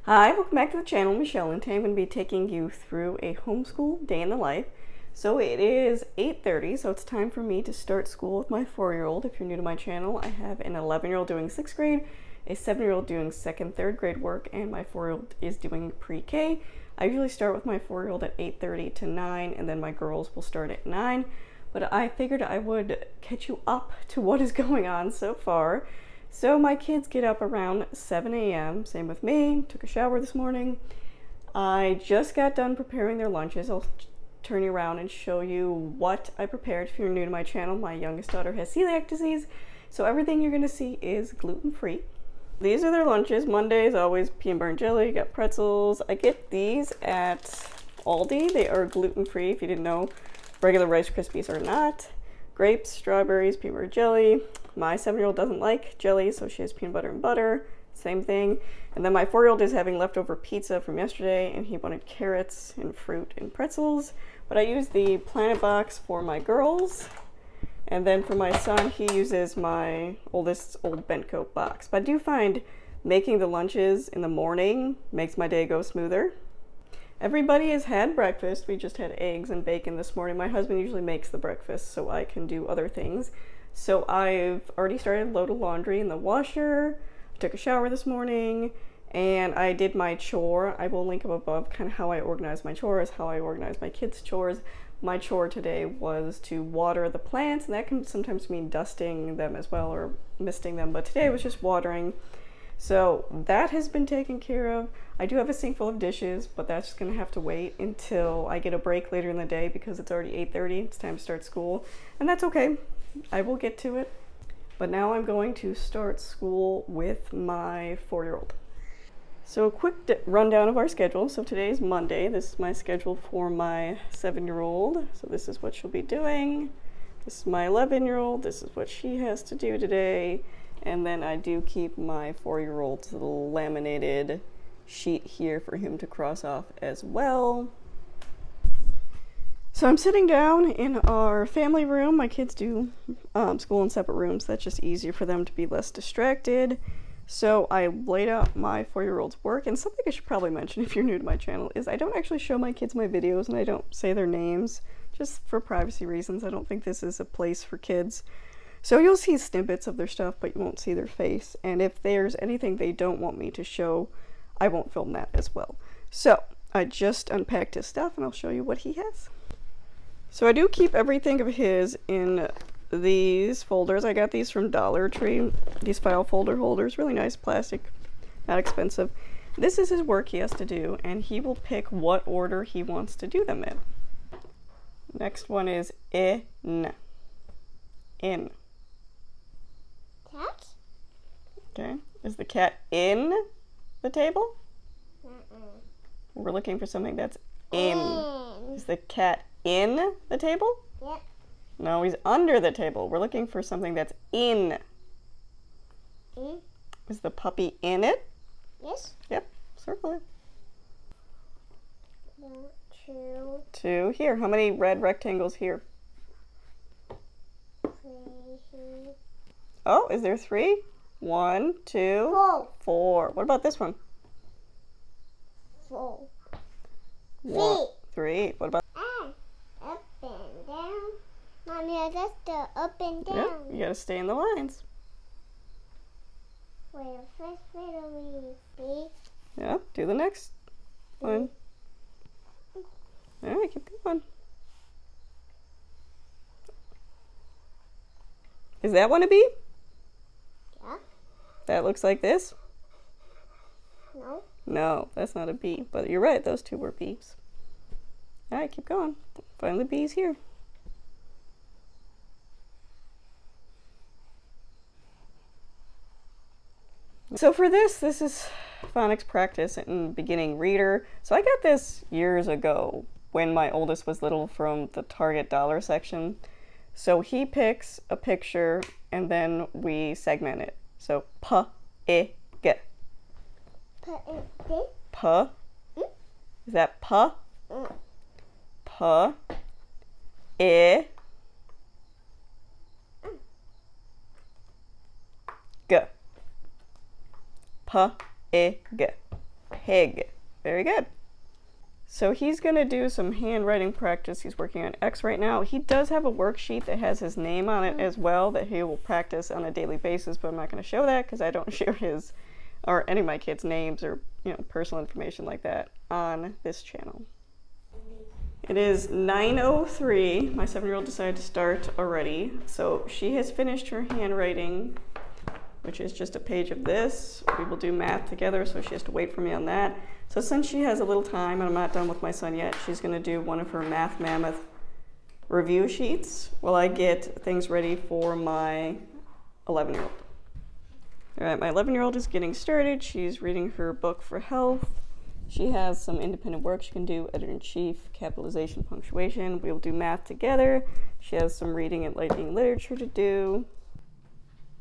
Hi, welcome back to the channel. Michelle, and today I'm going to be taking you through a homeschool day in the life. So it is 8:30, so it's time for me to start school with my 4-year-old. If you're new to my channel, I have an 11-year-old doing 6th grade, a 7-year-old doing 2nd, 3rd grade work, and my 4-year-old is doing pre-K. I usually start with my 4-year-old at 8:30 to 9, and then my girls will start at 9. But I figured I would catch you up to what is going on so far. So my kids get up around 7 a.m. Same with me. Took a shower this morning. I just got done preparing their lunches. I'll turn you around and show you what I prepared. If you're new to my channel, my youngest daughter has celiac disease, so everything you're going to see is gluten-free. These are their lunches. Monday is always peanut butter and jelly. Got pretzels. I get these at Aldi. They are gluten-free, if you didn't know. Regular Rice Krispies are not. Grapes, strawberries, peanut butter jelly. My 7-year-old doesn't like jelly, so she has peanut butter and butter. Same thing. And then my 4-year-old is having leftover pizza from yesterday, and he wanted carrots and fruit and pretzels. But I use the Planet Box for my girls. And then for my son, he uses my oldest old Bentco box. But I do find making the lunches in the morning makes my day go smoother. Everybody has had breakfast. We just had eggs and bacon this morning. My husband usually makes the breakfast so I can do other things. So I've already started a load of laundry in the washer. I took a shower this morning and I did my chore. I will link up above kind of how I organize my chores, how I organize my kids' chores. My chore today was to water the plants, and that can sometimes mean dusting them as well or misting them, but today was just watering. So that has been taken care of. I do have a sink full of dishes, but that's just gonna have to wait until I get a break later in the day because it's already 8:30. It's time to start school, and that's okay. I will get to it. But now I'm going to start school with my 4-year-old. So a quick rundown of our schedule. So today is Monday. This is my schedule for my 7-year-old. So this is what she'll be doing. This is my 11-year-old. This is what she has to do today. And then I do keep my 4-year-old's little laminated sheet here for him to cross off as well. So I'm sitting down in our family room. My kids do school in separate rooms. That's just easier for them to be less distracted. So I laid out my 4-year-old's work. And something I should probably mention if you're new to my channel is I don't actually show my kids my videos and I don't say their names just for privacy reasons. I don't think this is a place for kids. So you'll see snippets of their stuff, but you won't see their face. And if there's anything they don't want me to show, I won't film that as well. So I just unpacked his stuff and I'll show you what he has. So I do keep everything of his in these folders. I got these from Dollar Tree, these file folder holders, really nice plastic, not expensive. This is his work he has to do, and he will pick what order he wants to do them in. Next one is in. In. Cat? Okay. Is the cat in the table? We're looking for something that's in. Is the cat in the table? Yep. No, he's under the table. We're looking for something that's in. In? Is the puppy in it? Yes. Yep. Circle it. 1, 2, 2. Here. How many red rectangles here? 3, Oh, is there 3? 1, 2, 4. 4. What about this one? 4. 3. What about? Up and down. Mommy, that's the up and down. Yep. You gotta stay in the lines. Wait, first riddle me, Yep. Do the next one. All right. Keep going. Is that one a bee? Yeah. That looks like this? No. No, that's not a bee. But you're right, those two were bees. All right, keep going. Find the bees here. So for this is phonics practice and beginning reader. So I got this years ago when my oldest was little from the Target dollar section. So he picks a picture and then we segment it. So pa, e, ge. Pa. Is that pa? Pa. E. G. P, E, G. pig. Very good. So he's going to do some handwriting practice. He's working on X right now. He does have a worksheet that has his name on it as well that he will practice on a daily basis, but I'm not going to show that because I don't share his or any of my kids' names or, you know, personal information like that on this channel. It is 9:03. My 7-year-old decided to start already. So she has finished her handwriting, which is just a page of this. We will do math together, so she has to wait for me on that. So since she has a little time and I'm not done with my son yet, she's going to do one of her Math Mammoth review sheets while I get things ready for my 11-year-old. All right, my 11-year-old is getting started. She's reading her book for health. She has some independent work she can do, editor-in-chief, capitalization, punctuation. We'll do math together. She has some reading and lighting literature to do.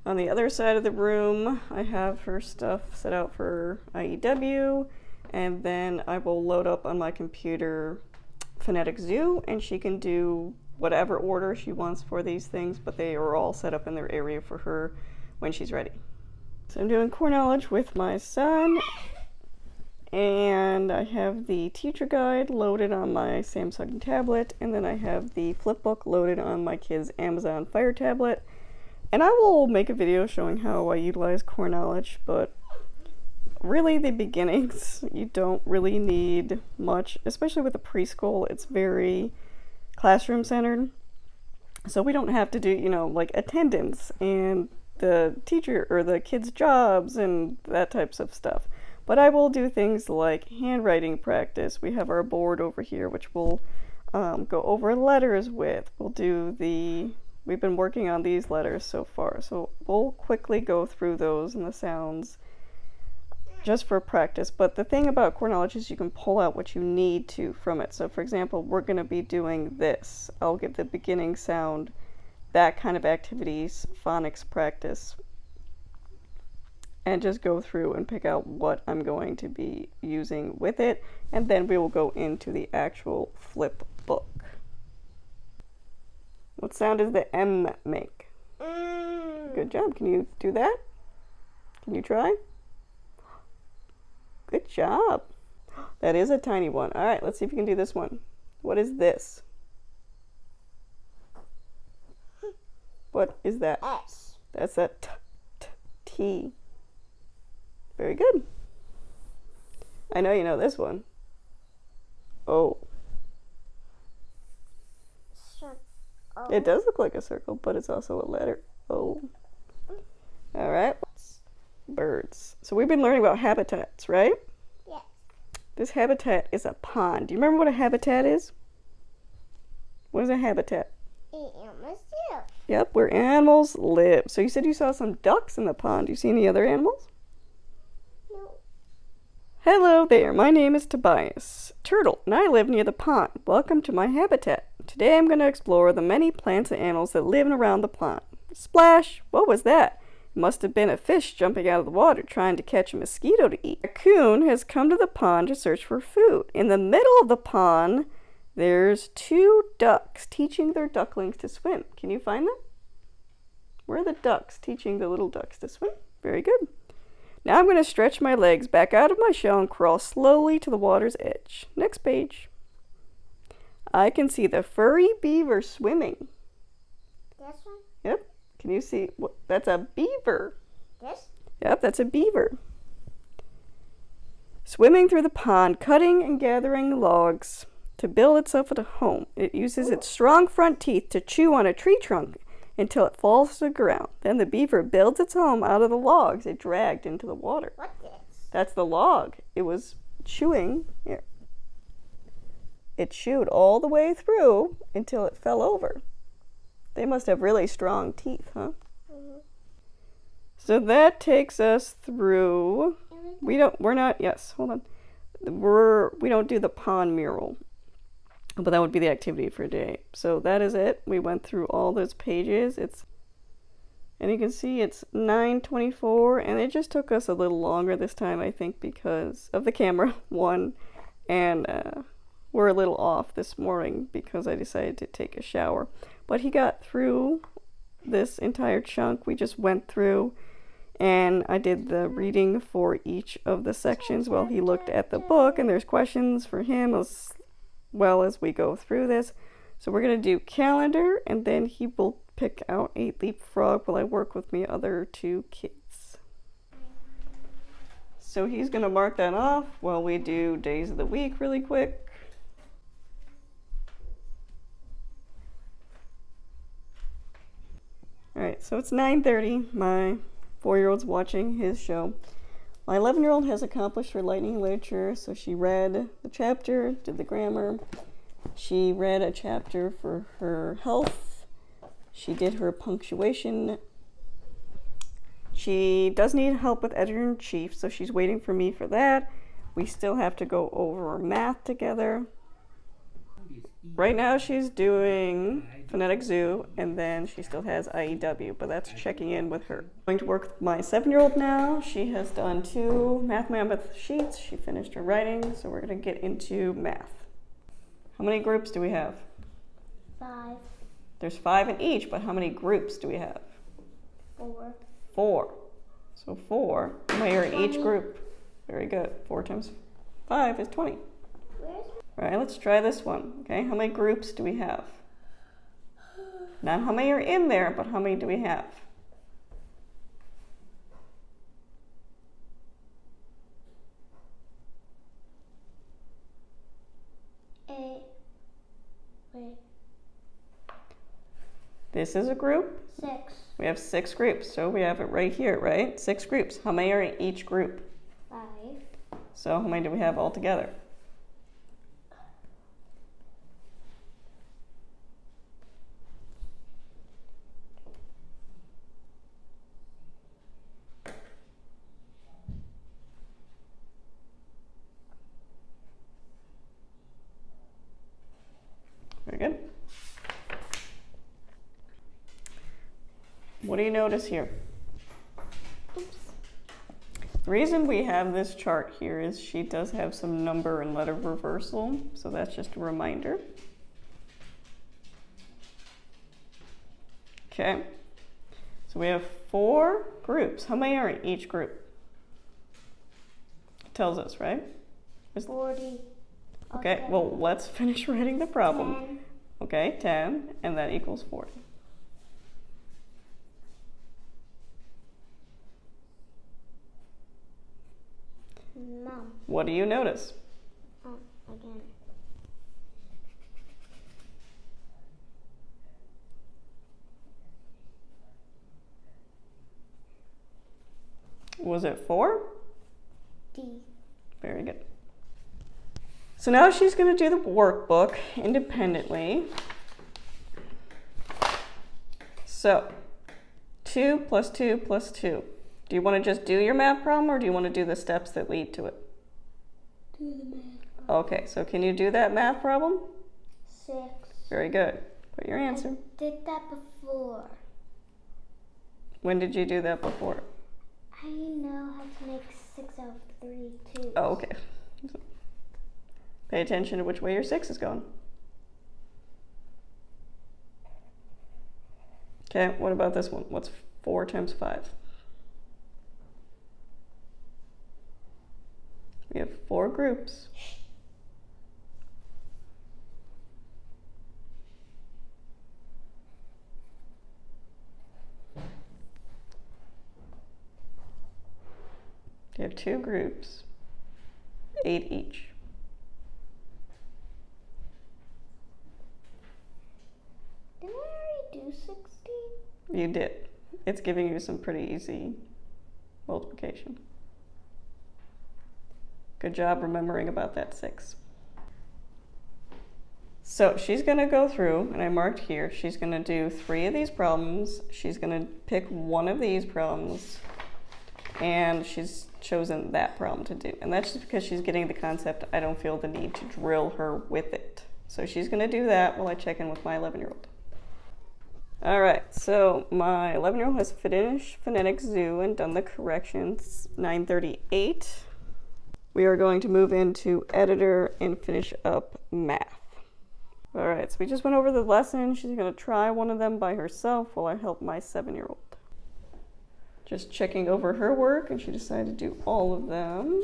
On the other side of the room, I have her stuff set out for IEW, and then I will load up on my computer Phonetic Zoo, and she can do whatever order she wants for these things, but they are all set up in their area for her when she's ready. So I'm doing core knowledge with my son, and I have the teacher guide loaded on my Samsung tablet, and then I have the flip book loaded on my kid's Amazon Fire tablet. And I will make a video showing how I utilize core knowledge, but really the beginnings, you don't really need much, especially with the preschool. It's very classroom centered. So we don't have to do, you know, like attendance and the teacher or the kids' jobs and that types of stuff. But I will do things like handwriting practice. We have our board over here, which we'll go over letters with. We've been working on these letters so far, so we'll quickly go through those and the sounds just for practice. But the thing about core knowledge is you can pull out what you need to from it. So for example, we're going to be doing this. I'll give the beginning sound, that kind of activities, phonics practice, and just go through and pick out what I'm going to be using with it, and then we will go into the actual flip book. What sound does the M make? Good job. Can you do that? Can you try? Good job. That is a tiny one. All right, let's see if you can do this one. What is this? What is that? S. That's a T. Very good. I know you know this one. O. It does look like a circle, but it's also a letter O. All right. Birds. So we've been learning about habitats, right? Yes. This habitat is a pond. Do you remember what a habitat is? What is a habitat? Yep, where animals live. So you said you saw some ducks in the pond. Do you see any other animals? No. Hello there, my name is Tobias Turtle, and I live near the pond. Welcome to my habitat. Today I'm going to explore the many plants and animals that live around the pond. Splash! What was that? It must have been a fish jumping out of the water trying to catch a mosquito to eat. A raccoon has come to the pond to search for food. In the middle of the pond, there's 2 ducks teaching their ducklings to swim. Can you find them? Where are the ducks teaching the little ducks to swim? Very good. Now I'm going to stretch my legs back out of my shell and crawl slowly to the water's edge. Next page. I can see the furry beaver swimming. This one? Yep. Can you see? That's a beaver. This? Yep, that's a beaver. Swimming through the pond, cutting and gathering logs to build itself a home. It uses its strong front teeth to chew on a tree trunk until it falls to the ground. Then the beaver builds its home out of the logs it dragged into the water. What's this? That's the log. It was chewing. Here. It chewed all the way through until it fell over. They must have really strong teeth, huh? Mm-hmm. So that takes us through. We don't do the pond mural, but that would be the activity for today. So that is it. We went through all those pages. And you can see it's 9:24, and it just took us a little longer this time, I think, because of the camera, one, and we're a little off this morning because I decided to take a shower. But he got through this entire chunk we just went through, And I did the reading for each of the sections while he looked at the book, and there's questions for him as well as we go through this. So we're going to do calendar, and then he will pick out a leapfrog while I work with my other two kids. So he's going to mark that off while we do days of the week really quick. Alright, so it's 9:30. My 4-year-old's watching his show. My 11-year-old has accomplished her lightning literature, so she read the chapter, did the grammar. She read a chapter for her health. She did her punctuation. She does need help with editor-in-chief, so she's waiting for me for that. We still have to go over math together. Right now she's doing phonetic zoo, and then she still has IEW, but that's checking in with her. I'm going to work with my 7-year-old now. She has done 2 Math Mammoth sheets. She finished her writing, so we're going to get into math. How many groups do we have? 5. There's 5 in each, but how many groups do we have? 4. 4. So 4. How many are in each group? Very good. 4 times 5 is 20. Where's All right, let's try this one. Okay, how many groups do we have? Not how many are in there, but how many do we have? 8. Wait. This is a group. 6. We have 6 groups, so we have it right here, right? 6 groups. How many are in each group? 5. So how many do we have all together? 'Very good. What do you notice here? Oops. The reason we have this chart here is she does have some number and letter reversal, so that's just a reminder. Okay, so we have 4 groups. How many are in each group? It tells us, right? 40. Okay, well, let's finish writing the problem. 10. Okay, 10, and that equals 40. Mom. What do you notice? Oh, again. Was it 4? D. Very good. So now she's going to do the workbook independently. So 2 plus 2 plus 2. Do you want to just do your math problem, or do you want to do the steps that lead to it? Do the math problem. Okay, so can you do that math problem? 6. Very good. Put your answer. I did that before. When did you do that before? I know how to make 6 out of 3 too. Oh, okay. Pay attention to which way your 6 is going. Okay, what about this one? What's 4 times 5? We have 4 groups. You have 2 groups, 8 each. Didn't I already do 16? You did. It's giving you some pretty easy multiplication. Good job remembering about that 6. So she's going to go through, and I marked here, she's going to do 3 of these problems. She's going to pick 1 of these problems, and she's chosen that problem to do. And that's just because she's getting the concept. I don't feel the need to drill her with it. So she's going to do that while I check in with my 11-year-old. All right, so my 11-year-old has finished phonetic zoo and done the corrections, 9:38. We are going to move into editor and finish up math. All right, so we just went over the lesson. She's going to try one of them by herself while I help my 7-year-old. just checking over her work, and she decided to do all of them.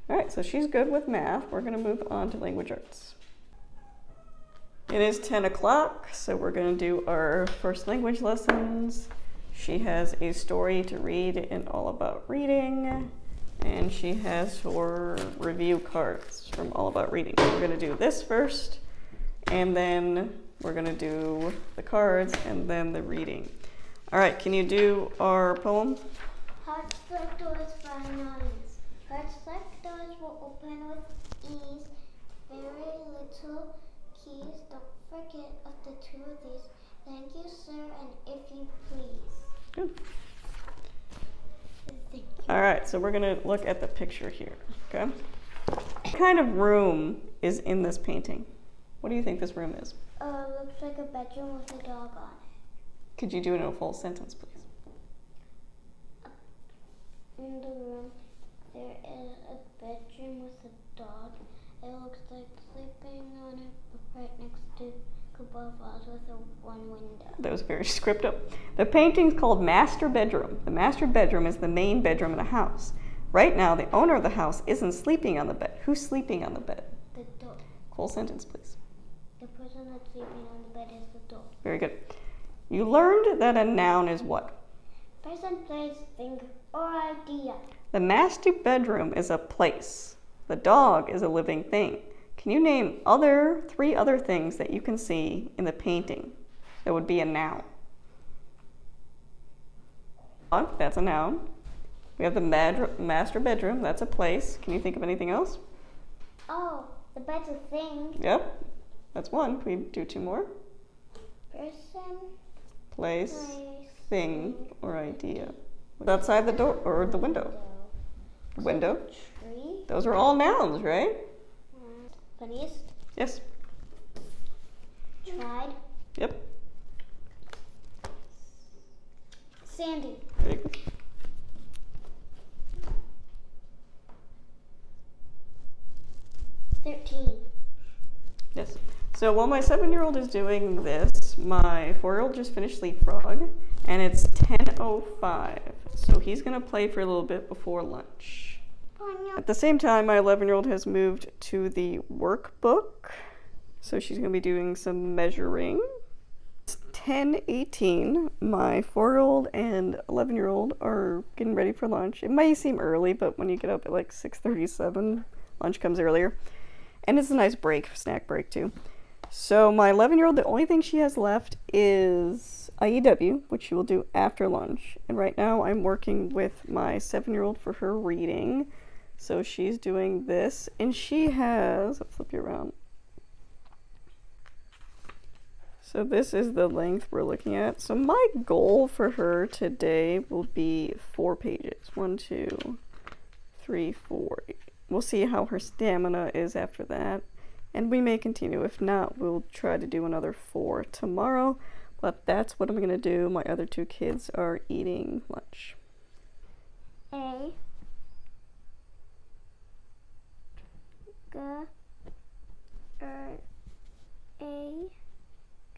All right, so she's good with math. We're gonna move on to language arts. It is 10 o'clock, so we're gonna do our first language lessons. She has a story to read in All About Reading, and she has her review cards from All About Reading. We're gonna do this first, and then we're gonna do the cards, and then the reading. All right, can you do our poem? Hearts like doors by anonymous. Hearts like doors will open with ease. Very little keys. Don't forget of the two of these. Thank you, sir, and if you please. Good. Thank you. All right, so we're gonna look at the picture here, okay? What kind of room is in this painting? What do you think this room is? Looks like a bedroom with a dog on it. Could you do it in a full sentence, please? In the room, there is a bedroom with a dog. It looks like sleeping on it right next to above us with one window. That was very scripted. The painting's called Master Bedroom. The master bedroom is the main bedroom in a house. Right now, the owner of the house isn't sleeping on the bed. Who's sleeping on the bed? The dog. Full sentence, please. The person that's sleeping on the bed is the dog. Very good. You learned that a noun is what? Person, place, thing, or idea. The master bedroom is a place. The dog is a living thing. Can you name three other things that you can see in the painting that would be a noun? That's a noun. We have the master bedroom. That's a place. Can you think of anything else? Oh, the bed's a thing. Yep. That's one. Can we do two more? Person, Place, thing, or idea. Outside the door or the window? Window. Tree. Those are all nouns, right? Funniest. Yes. Tried. Yep. Sandy. Very good. Yes. So while my 7-year-old is doing this, my 4-year-old just finished Leapfrog, and it's 10:05. So he's gonna play for a little bit before lunch. At the same time, my 11-year-old has moved to the workbook, so she's gonna be doing some measuring. It's 10:18. My 4-year-old and 11-year-old are getting ready for lunch. It may seem early, but when you get up at like 6:37, lunch comes earlier. And it's a nice break, snack break too. So my 11-year-old, the only thing she has left is IEW, which she will do after lunch. And right now I'm working with my 7-year-old for her reading. So she's doing this, and she has, I'll flip you around. So this is the length we're looking at. So my goal for her today will be 4 pages. 1, 2, 3, 4. We'll see how her stamina is after that. And we may continue. If not, we'll try to do another 4 tomorrow. But that's what I'm going to do. My other 2 kids are eating lunch. A. A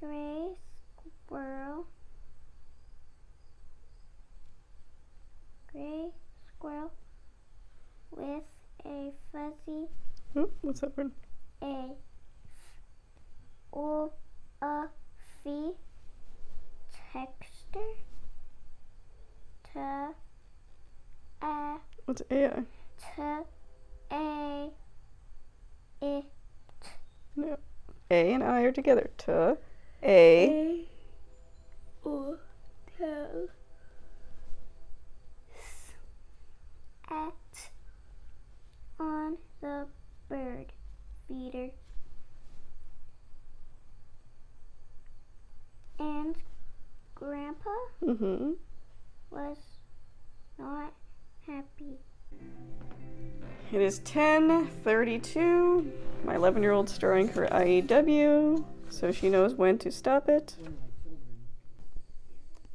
gray squirrel. Gray squirrel with a fuzzy. What's that word? A fee texture to a What's AI? to a it No. A and I are together. A o to at on the bird feeder. And Grandpa was not happy. It is 10:32. My 11-year-old starting her IEW, so she knows when to stop it.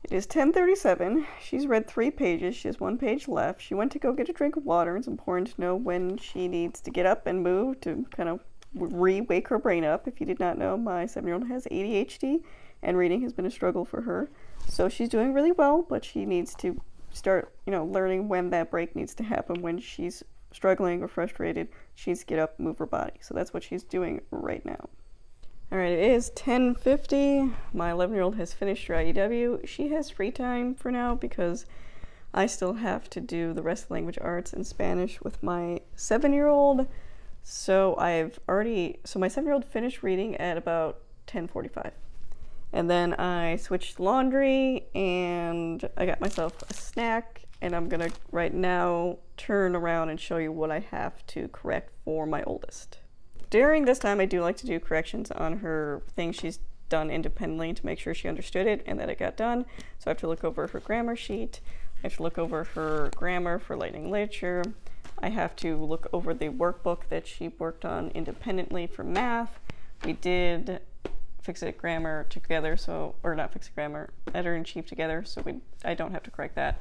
It is 10:37. She's read 3 pages. She has 1 page left. She went to go get a drink of water. It's important to know when she needs to get up and move to kind of re-wake her brain up. If you did not know, my 7-year-old has ADHD, and reading has been a struggle for her. So she's doing really well, but she needs to start, learning when that break needs to happen. When she's struggling or frustrated, she needs to get up, move her body. So that's what she's doing right now. All right, it is 10:50. My 11-year-old has finished her IEW. She has free time for now because I still have to do the rest of language arts and Spanish with my 7-year-old. So my 7-year-old finished reading at about 10:45. And then I switched laundry and I got myself a snack, and I'm gonna right now turn around and show you what I have to correct for my oldest. During this time, I do like to do corrections on her things she's done independently to make sure she understood it and that it got done. So I have to look over her grammar sheet. I have to look over her grammar for Lightning Literature. I have to look over the workbook that she worked on independently for math. We did Fix It Grammar together, or not Fix It Grammar, Editor-in-Chief together, so I don't have to correct that.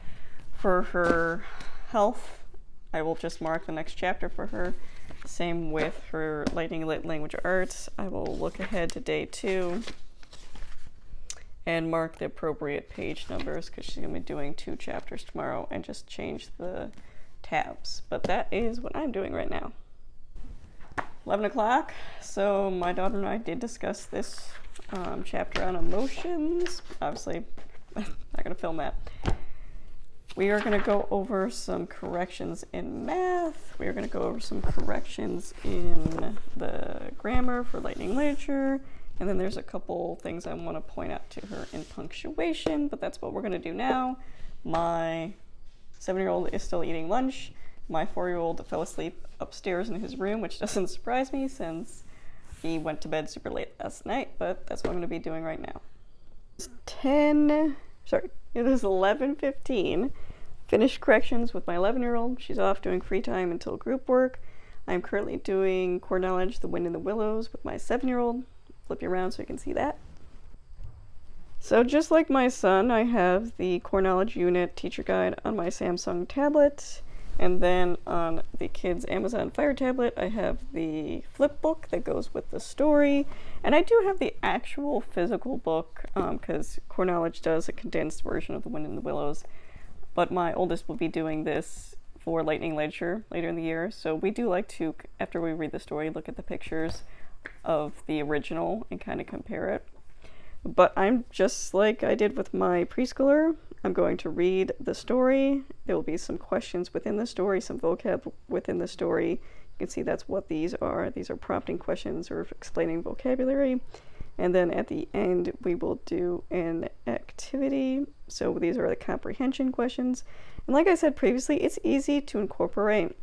For her health, I will just mark the next chapter for her. Same with her Lightning Lit Language Arts. I will look ahead to day 2 and mark the appropriate page numbers because she's going to be doing 2 chapters tomorrow, and just change the tabs. But that is what I'm doing right now. 11 o'clock. So my daughter and I did discuss this chapter on emotions. Obviously, I'm not going to film that. We are going to go over some corrections in math. We are going to go over some corrections in the grammar for Lightning Literature. And then there's a couple things I want to point out to her in punctuation, but that's what we're going to do now. My 7-year-old is still eating lunch. My 4-year-old fell asleep upstairs in his room, which doesn't surprise me since he went to bed super late last night, but that's what I'm going to be doing right now. It is 11:15. Finished corrections with my 11-year-old. She's off doing free time until group work. I'm currently doing core knowledge, The Wind in the Willows, with my 7-year-old. Flip you around so you can see that. So just like my son, I have the core knowledge unit teacher guide on my Samsung tablet. And then on the kids' Amazon Fire tablet, I have the flip book that goes with the story. And I do have the actual physical book because Core Knowledge does a condensed version of The Wind in the Willows. But my oldest will be doing this for Lightning Literature later in the year. So we do like to, after we read the story, look at the pictures of the original and kind of compare it. But I'm just like I did with my preschooler. I'm going to read the story. There will be some questions within the story, some vocab within the story. You can see that's what these are. These are prompting questions or explaining vocabulary. And then at the end, we will do an activity. So these are the comprehension questions. And like I said previously, it's easy to incorporate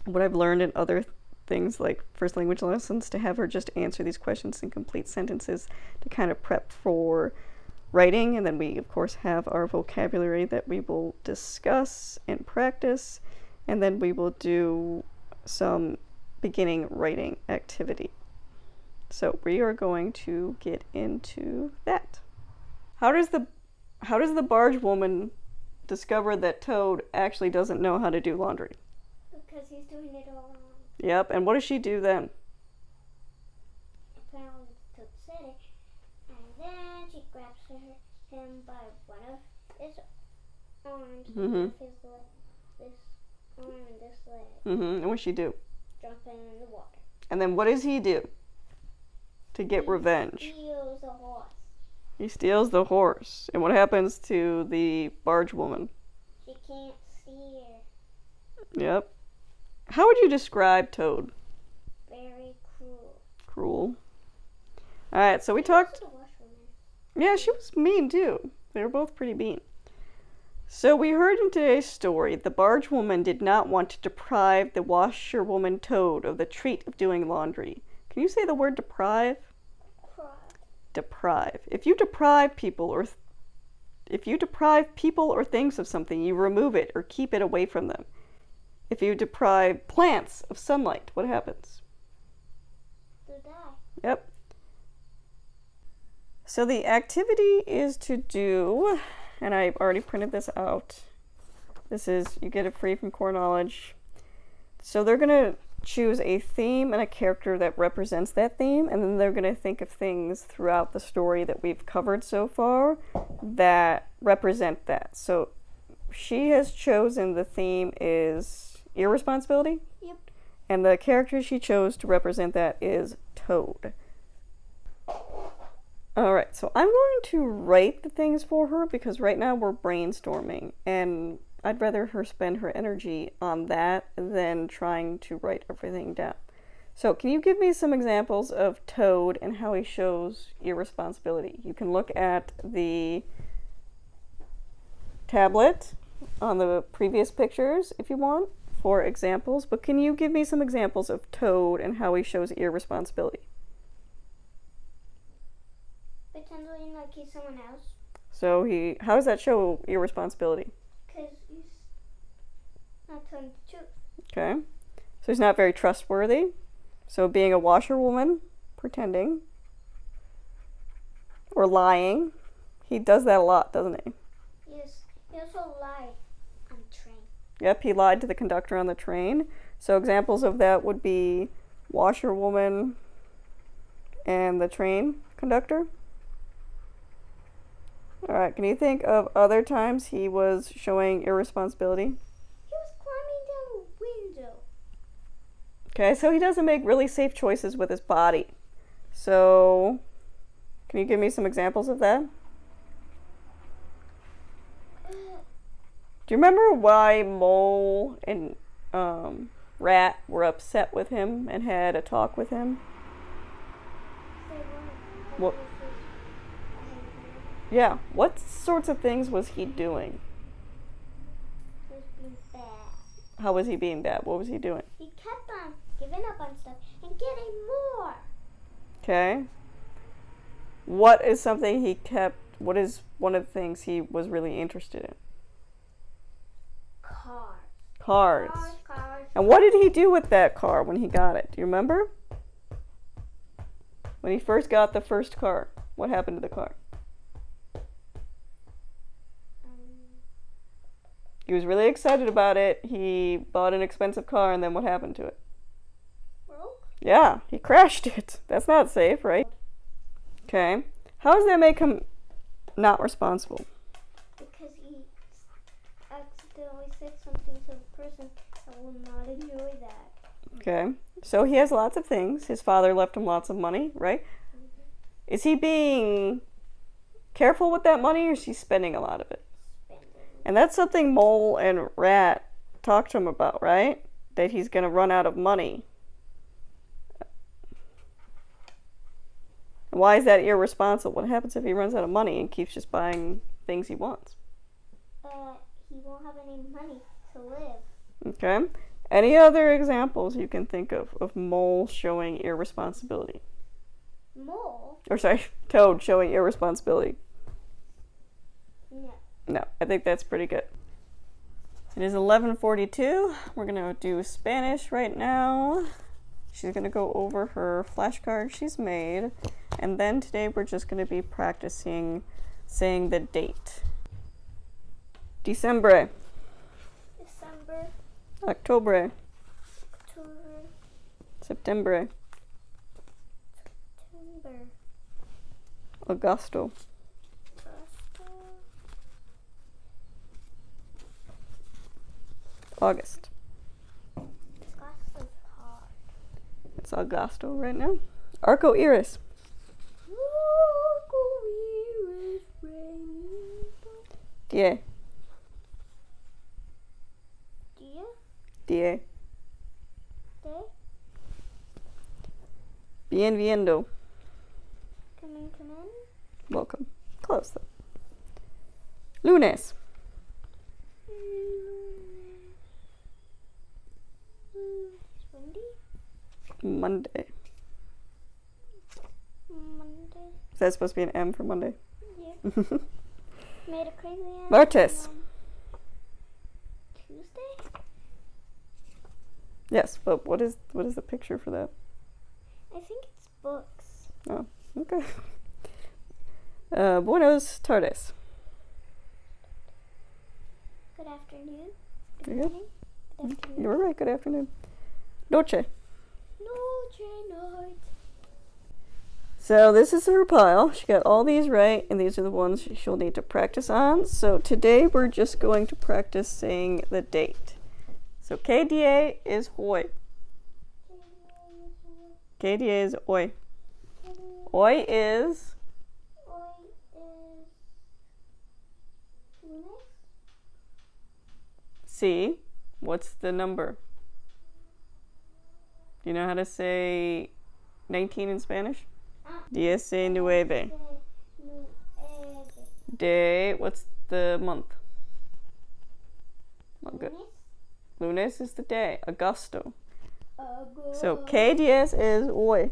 what I've learned in other things like first language lessons to have her just answer these questions in complete sentences to kind of prep for writing. And then we of course have our vocabulary that we will discuss and practice, and then we will do some beginning writing activity. So we are going to get into that. How does the barge woman discover that Toad actually doesn't know how to do laundry? Because he's doing it all wrong. Yep, and what does she do then? Apparently Toad said it, and then she grabs him by one of his arms, Mm-hmm. this arm and this leg. Mm-hmm. And what does she do? Jump in the water. And then what does he do to get revenge? He steals a horse. He steals the horse. And what happens to the barge woman? She can't steer. Yep. How would you describe Toad? Very cruel. Cruel. Alright, so we talked... The washwoman. Yeah, she was mean too. They were both pretty mean. So we heard in today's story, the barge woman did not want to deprive the washerwoman Toad of the treat of doing laundry. Can you say the word deprive? Deprive. If you deprive people or things of something, you remove it or keep it away from them. If you deprive plants of sunlight, what happens? They die. Yep. So the activity is to do, and I've already printed this out. This is, you get it free from Core Knowledge. So they're going to choose a theme and a character that represents that theme, and then they're going to think of things throughout the story that we've covered so far that represent that. So she has chosen the theme is irresponsibility. Yep. And the character she chose to represent that is Toad. Alright, so I'm going to write the things for her because right now we're brainstorming, and I'd rather her spend her energy on that than trying to write everything down. So can you give me some examples of Toad and how he shows irresponsibility? You can look at the tablet on the previous pictures if you want for examples, but can you give me some examples of Toad and how he shows irresponsibility? Pretending like he's someone else. So how does that show irresponsibility? Because he's not telling the truth. Okay. So he's not very trustworthy. So being a washerwoman, pretending, or lying. He does that a lot, doesn't he? Yes. He also lied on the train. Yep, he lied to the conductor on the train. So examples of that would be washerwoman and the train conductor. Alright, can you think of other times he was showing irresponsibility? He was climbing down a window. Okay, so he doesn't make really safe choices with his body. So, can you give me some examples of that? Do you remember why Mole and Rat were upset with him and had a talk with him? What? Yeah, what sorts of things was he doing? He was being bad. How was he being bad? What was he doing? He kept on giving up on stuff and getting more. Okay. What is something he kept, what is one of the things he was really interested in? Cars. Cars. Cars. And what did he do with that car when he got it? Do you remember? When he first got the first car, what happened to the car? He was really excited about it. He bought an expensive car, and then what happened to it? Broke? Yeah, he crashed it. That's not safe, right? Okay. How does that make him not responsible? Because he accidentally said something to the person that will not enjoy that. Okay. So he has lots of things. His father left him lots of money, right? Mm-hmm. Is he being careful with that money, or is he spending a lot of it? And that's something Mole and Rat talked to him about, right? That he's going to run out of money. Why is that irresponsible? What happens if he runs out of money and keeps just buying things he wants? He won't have any money to live. Okay. Any other examples you can think of Mole showing irresponsibility? Mole? Or sorry, Toad showing irresponsibility. No. No, I think that's pretty good. It is 11:42. We're going to do Spanish right now. She's going to go over her flashcard she's made. And then today we're just going to be practicing saying the date. Diciembre. December. Octobre. October. Septembre. September. Agosto. August. August is hard. It's Agosto right now. Arco Iris. Arco-iris rainbow. Die. Dia? Die. Day? Bien viendo. Come in, come in. Welcome. Close though. Lunes. It's windy. Monday. Monday. Is that supposed to be an M for Monday? Yeah. Made a crazy ass. Martes. Tuesday? Yes, but what is the picture for that? I think it's books. Oh, okay. Buenos tardes. Good afternoon. There Good you go. morning. Good afternoon. You were right. Good afternoon. Noche. So this is her pile. She got all these right, and these are the ones she'll need to practice on. So today we're just going to practice saying the date. So KDA is hoy. KDA is oi. Oi is C. What's the number? Do you know how to say 19 in Spanish? 19. Day. What's the month? Oh, good. Lunes is the day. Agosto. So KDS is hoy.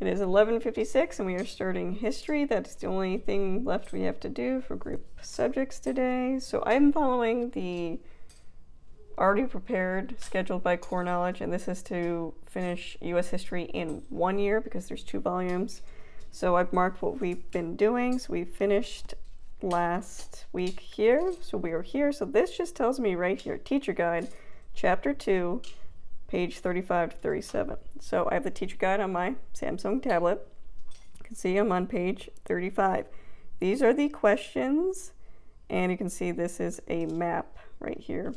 It is 11:56 and we are starting history. That's the only thing left we have to do for group subjects today. So I'm following the already prepared, scheduled by core knowledge, and this is to finish U.S. history in 1 year because there's 2 volumes. So I've marked what we've been doing. So we finished last week here. So we are here. So this just tells me right here, teacher guide, chapter 2, page 35 to 37. So I have the teacher guide on my Samsung tablet. You can see I'm on page 35. These are the questions, and you can see this is a map right here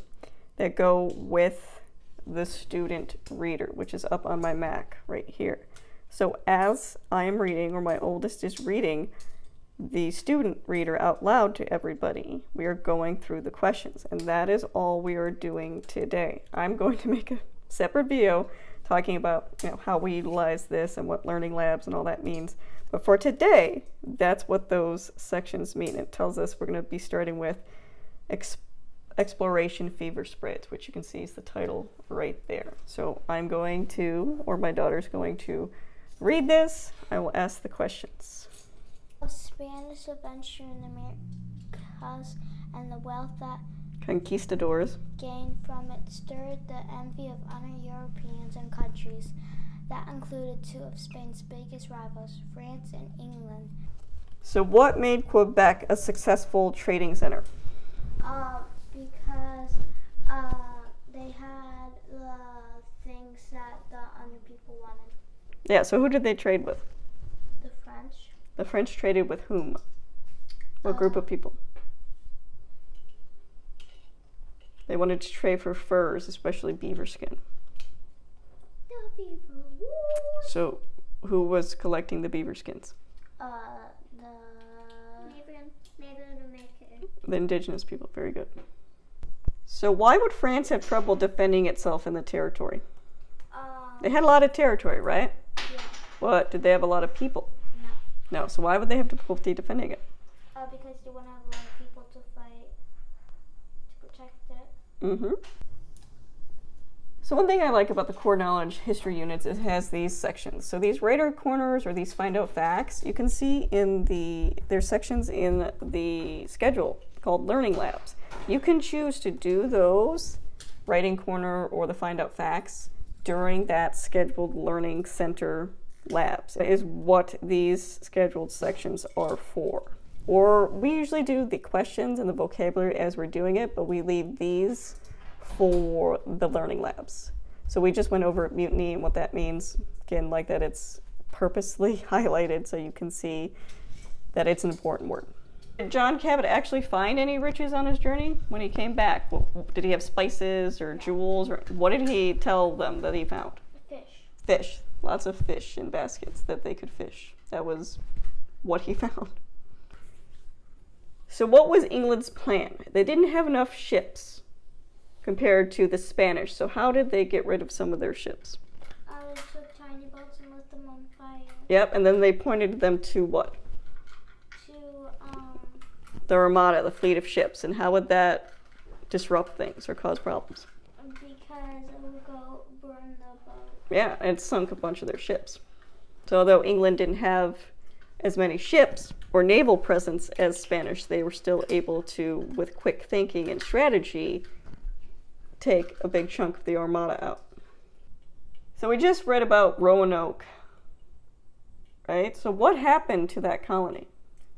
that go with the student reader, which is up on my Mac right here. So as I am reading, or my oldest is reading the student reader out loud to everybody, we are going through the questions, and that is all we are doing today. I'm going to make a separate video talking about, you know, how we utilize this and what learning labs and all that means. But for today, that's what those sections mean. It tells us we're going to be starting with Exploration Fever Spreads, which you can see is the title right there. So I'm going to, or my daughter's going to, read this. I will ask the questions. A Spanish adventure in the Americas and the wealth that Conquistadors gained from it stirred the envy of other Europeans and countries. That included 2 of Spain's biggest rivals, France and England. So what made Quebec a successful trading center? Because they had the things that the other people wanted. Yeah, so who did they trade with? The French. The French traded with whom? What group of people? They wanted to trade for furs, especially beaver skin. The beaver. So who was collecting the beaver skins? The indigenous people. Very good. So why would France have trouble defending itself in the territory? They had a lot of territory, right? Yeah. What? Did they have a lot of people? No. No. So why would they have difficulty defending it? Because they want to have a lot of people to fight to protect it. Mm-hmm. So one thing I like about the core knowledge history units is it has these sections. So these radar corners or these find out facts, you can see in there's sections in the schedule called learning labs. You can choose to do those writing corner or the find out facts during that scheduled learning center labs. That is what these scheduled sections are for. Or we usually do the questions and the vocabulary as we're doing it, but we leave these for the learning labs. So we just went over mutiny and what that means. Again, like that it's purposely highlighted so you can see that it's an important word. Did John Cabot actually find any riches on his journey when he came back? Did he have spices or jewels, or what did he tell them that he found? Fish. Fish. Lots of fish in baskets that they could fish. That was what he found. So what was England's plan? They didn't have enough ships compared to the Spanish. So how did they get rid of some of their ships? They took tiny boats and lit them on fire. Yep, and then they pointed them to what? The Armada, the fleet of ships. And how would that disrupt things or cause problems? Because it would go burn the boat. Yeah, and it sunk a bunch of their ships. So although England didn't have as many ships or naval presence as Spanish, they were still able to, with quick thinking and strategy, take a big chunk of the Armada out. So we just read about Roanoke, right? So what happened to that colony?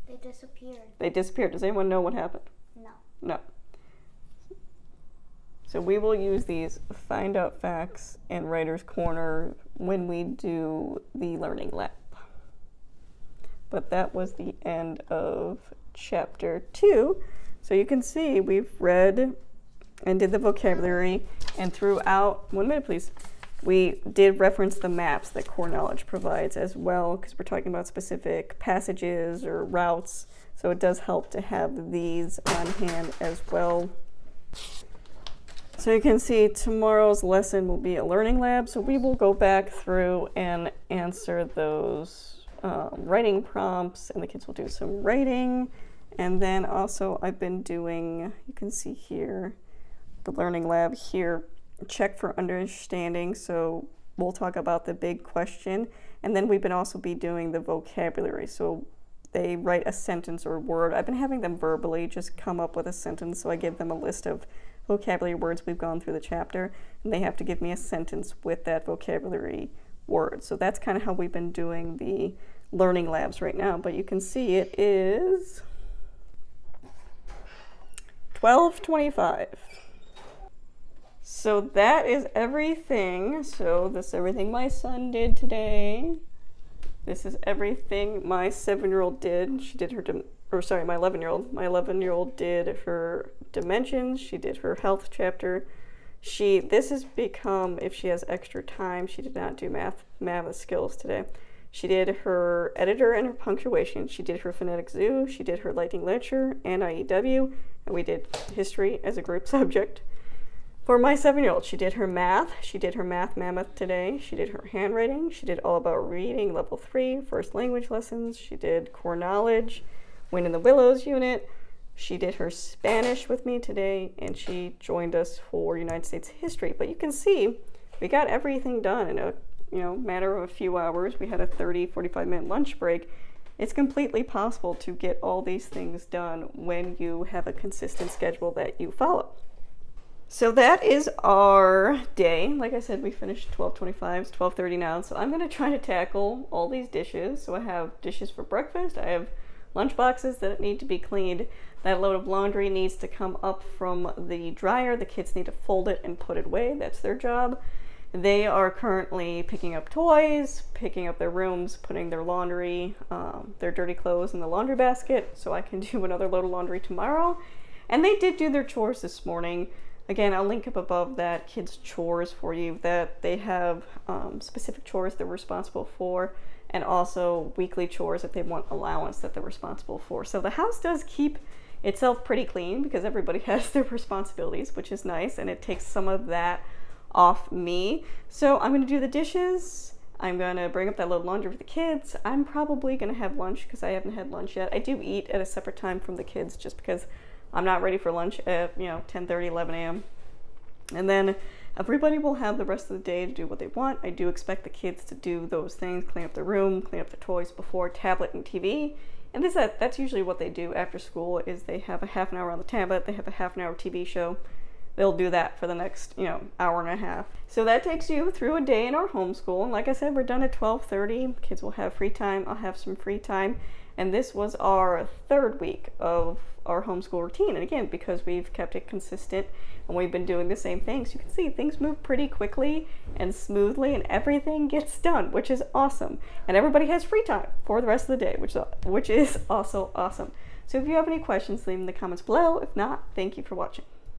They disappeared. They disappeared. Does anyone know what happened? No. No. So we will use these Find Out Facts and Writer's Corner when we do the Learning Lab. But that was the end of chapter 2. So you can see we've read and did the vocabulary, and throughout, 1 minute please, we did reference the maps that Core Knowledge provides as well, because we're talking about specific passages or routes. So it does help to have these on hand as well. So you can see tomorrow's lesson will be a learning lab. So we will go back through and answer those writing prompts, and the kids will do some writing. And then also I've been doing, you can see here, the learning lab here, check for understanding. So we'll talk about the big question. And then we've been also be doing the vocabulary. So they write a sentence or word. I've been having them verbally just come up with a sentence. So I give them a list of vocabulary words we've gone through the chapter, and they have to give me a sentence with that vocabulary word. So that's kind of how we've been doing the learning labs right now. But you can see it is 12:25. So that is everything. So this is everything my son did today. This is everything my 7-year-old did. She did her, my 11-year-old. My 11-year-old did her dimensions. She did her health chapter. This has become, if she has extra time, she did not do math skills today. She did her editor and her punctuation. She did her phonetic zoo. She did her lighting literature and IEW. And we did history as a group subject. For my 7-year-old, she did her math. She did her math mammoth today. She did her handwriting. She did all about reading, level 3, first language lessons. She did core knowledge, Wind in the Willows unit. She did her Spanish with me today, and she joined us for United States history. But you can see we got everything done in a matter of a few hours. We had a 45-minute lunch break. It's completely possible to get all these things done when you have a consistent schedule that you follow. So that is our day. Like I said, we finished 12:25. It's 12:30 now. So I'm going to try to tackle all these dishes. So I have dishes for breakfast. I have lunch boxes that need to be cleaned. That load of laundry needs to come up from the dryer. The kids need to fold it and put it away. That's their job. They are currently picking up toys, picking up their rooms, putting their laundry, their dirty clothes in the laundry basket. So I can do another load of laundry tomorrow. And they did do their chores this morning. Again, I'll link up above that kids' chores for you, that they have specific chores they're responsible for, and also weekly chores if they want allowance that they're responsible for. So the house does keep itself pretty clean because everybody has their responsibilities, which is nice, and it takes some of that off me. So I'm going to do the dishes. I'm going to bring up that load of laundry for the kids. I'm probably going to have lunch because I haven't had lunch yet. I do eat at a separate time from the kids just because I'm not ready for lunch at 10:30, 11 a.m. And then everybody will have the rest of the day to do what they want. I do expect the kids to do those things, clean up the room, clean up the toys before tablet and TV. And that's usually what they do after school, is they have a half an hour on the tablet, they have a half an hour TV show. They'll do that for the next, hour and a half. So that takes you through a day in our homeschool. And like I said, we're done at 12:30. Kids will have free time. I'll have some free time. And this was our 3rd week of our homeschool routine. And again, because we've kept it consistent and we've been doing the same things, you can see things move pretty quickly and smoothly, and everything gets done, which is awesome. And everybody has free time for the rest of the day, which is also awesome. So if you have any questions, leave them in the comments below. If not, thank you for watching.